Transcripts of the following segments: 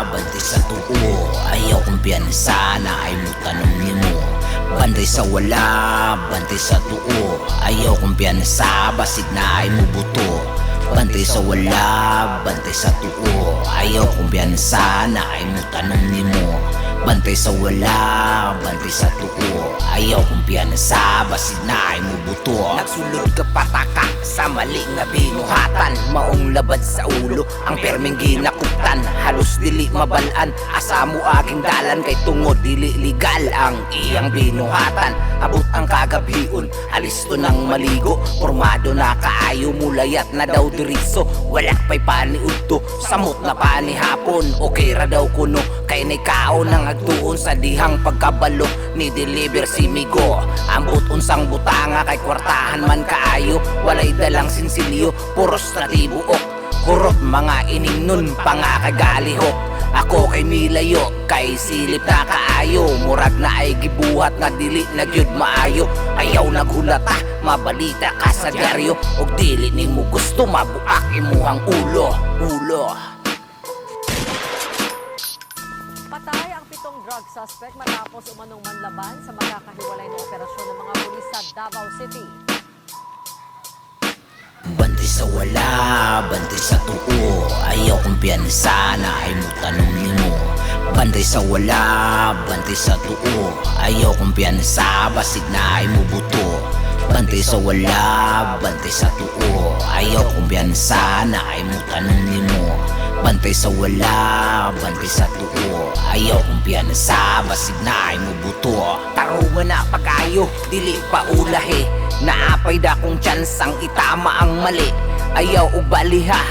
bantay sa tuo. Ayaw kumpiyansa na ay mo tanong nimo. Bantay sa wala, bantay sa tuo. Ayaw kumpiyansa, basig na ay mo buto. Bantay sa wala, bantay sa tuo. Ayaw kumpiyansa na ay mo tanong nimo. Bantay sa wala, bantay sa tuo. Ayaw kumpiyansa, basig na ay mo buto. Nagsulod ka pataka sa mali nga binuhatan. Maong labad sa ulo ang perming ginakuptan. Halos dili mabalaan, asa mo aking dalan. Kay tungod dili legal ang iyang binuhatan. Abot ang kagabion, alis to ng maligo. Formado na kaayo, mulayat na daw diriso. Walak pa'y paniudto, samot na panihapon. Okay ra daw kuno, kay naikao nang agtuon sa dihang pagkabalo ni deliver si Migo. Ambot unsang butanga kay kwartahan man kaayo. Walay dalang sinsilyo, puros na tibuok. Kurot mga iningnon pa nga kagalihok. Ako kay milayo, kay silip na kaayo. Murag na ay gibuhat na dili na gyud maayo. Ayaw naghulata, mabalita ka sa dyaryo. Og dili nimo gusto mabuak imuhang ulo. Patay ang 7 drug suspect matapos umanong manlaban sa magkakahiwalay na operasyon ng mga pulis sa Davao City. Bantay sa wala, bantay sa tuo. Ayaw kumpiyansa na ay mo tanong nimo. Bantay sa wala, bantay sa tuo. Ayaw kumpiyansa, basig na ay mo buto. Bantay sa wala, bantay sa tuo. Ayaw kumpiyansa na ay mo tanong nimo. Bantay sa wala, bantay sa tuo. Ayaw kumpiyansa, basig na ay mo buto. Tarungan na pagayo, dili pa ulahi. Naapay da kong tsansang itama ang mali. Ayaw ubaliha,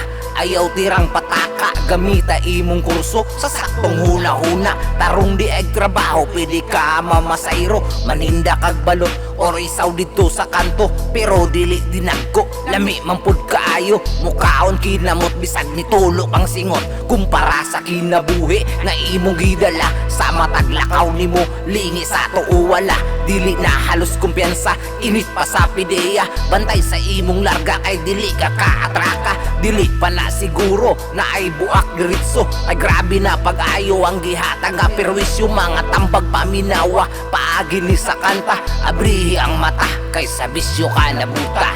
ayaw tirang pataka. Gamita imong kurso sa saktong huna-huna. Tarong di ay trabaho, pwede ka mamasayro. Maninda kag balot or isaw dito sa kanto. Pero dili dinagko, lami mampud kaayo. Mukaon kinamot bisag ni tulo ang singot. Kumpara sa kinabuhi na imong gidala. Sa mataglakaw nimo, lingi sa to o wala. Dili na halos kumpiyansa, init pa sa pideya. Bantay sa imong larga kay dili ka kaatraka. Dili pa na siguro na ay buak diritso. Ay grabe na pag-ayo ang gihatag nga perwisyo. Mga tambag paminawa, paagi ni sa kanta. Abrihi ang mata, kay sa bisyo ka na buta.